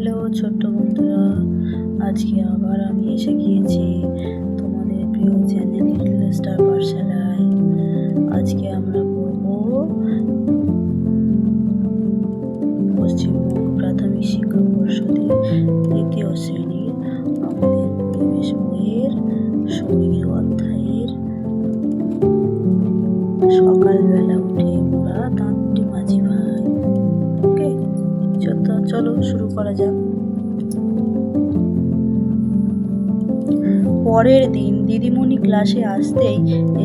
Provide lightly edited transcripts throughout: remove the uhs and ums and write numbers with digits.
Hello ছোট্ট বন্ধুরা, আজকে আবার আমি এসে গিয়েছি তোমাদের প্রিয় চ্যানেল লিটল স্টার পাঠশালায়। আজকে আমরা পড়ব পশ্চিমবঙ্গ প্রাথমিক শিক্ষা পর্ষদের তৃতীয় শ্রেণীর আমাদের পরিবেশ বইয়ের শরীর অধ্যায়ের সকালবেলা উঠে মোরা দাঁতটি মাঝি ভাই। ওকে, চলো শুরু করা যাক। পরের দিন দিদিমণি ক্লাসে আসতেই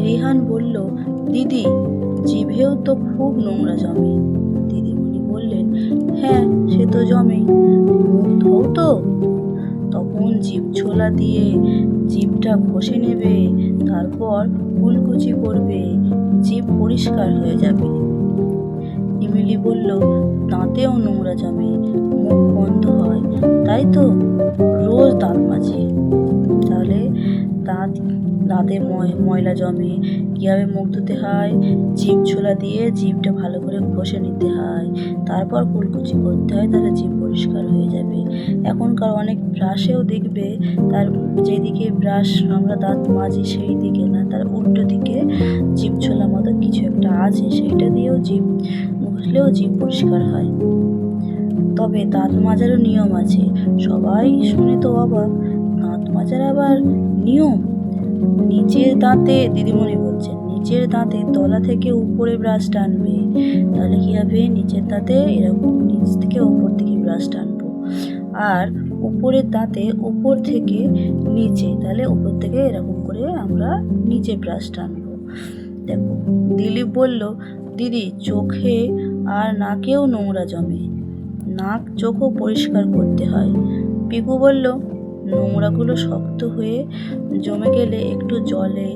রিহান বলল, দিদি, জিভেও তো খুব নোংরা জমে। দিদিমণি বললেন, হ্যাঁ, সে তো জমেই, মুখ ধোও তো। তখন জিভ ছোলা দিয়ে জিভটা ঘষে নেবে, তারপর কুলকুচি করবে, জিভ পরিষ্কার হয়ে যাবে। ইমিলি বলল, দাঁতেও নোংরা জমে, মুখ বন্ধ হয়, তাই তো রোজ দাঁত মাজি। তাহলে দাঁতে ময়লা জমে, কীভাবে মুখ ধুতে হয়? জিভ ছোলা দিয়ে জিভটা ভালো করে ঘষে নিতে হয়, তারপর কুলকুচি করতে হয়, তাহলে জিভ পরিষ্কার হয়ে যাবে। এখনকার অনেক ব্রাশেও দেখবে তার যেদিকে ব্রাশ আমরা দাঁত মাজি সেই দিকে না, তার উল্টো দিকে জিভ ছোলা মতো কিছু একটা আছে, সেইটা দিয়েও জিভ ঘষলেও জিভ পরিষ্কার হয়। তবে দাঁত মাজারও নিয়ম আছে। সবাই শুনে তো অবাক, দাঁত মাজার আবার নিয়ম? নিচের দাঁতে, দিদিমণি বলছেন, নিচের দাঁতে তলা থেকে উপরে ব্রাশ টানবে। তাহলে কি হবে? নিচের দাঁতে এরকম নিচ থেকে উপর দিকে ব্রাশ টানবো, আর উপরের দাঁতে উপর থেকে নিচে, তাহলে উপর থেকে এরকম করে আমরা নিচে ব্রাশ টানবো। দেখো, দিলীপ বলল, দিদি, চোখে আর নাকেও নোংরা জমে, নাক চোখও পরিষ্কার করতে হয়। পিকু বলল, নোংরাগুলো শক্ত হয়ে জমে গেলে একটু জলে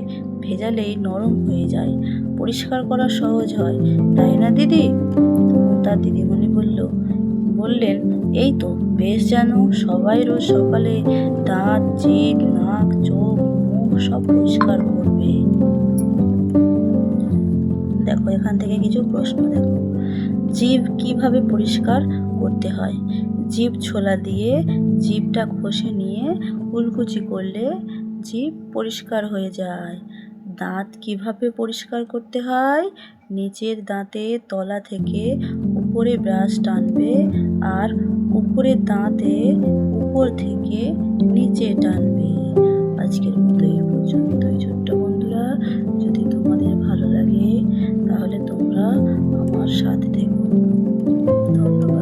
ভেজালেই নরম হয়ে যায়, পরিষ্কার করা সহজ হয়, তাই না দিদি? তখন তার দিদিমণি বললেন, এই তো বেশ, জানো, সবাই রোজ সকালে দাঁত, জিভ, নাক, চোখ, মুখ সব পরিষ্কার করবে। দেখো, এখান থেকে কিছু প্রশ্ন দেখো। জিভ কিভাবে পরিষ্কার করতে হয়? জিভ ছোলা দিয়ে জিভটা ঘষে নিয়ে কুলকুচি করলে জিভ পরিষ্কার হয়ে যায়। দাঁত কিভাবে পরিষ্কার করতে হয়? নিচের দাঁতে তলা থেকে উপরে ব্রাশ টানবে, আর উপরের দাঁতে উপর থেকে নিচে টানবে। আজকের মতো এই পর্যন্তই ছোট্ট বন্ধুরা। যদি তোমাদের ভালো লাগে তাহলে তোমরা আমার সাথে থেকো। ধন্যবাদ।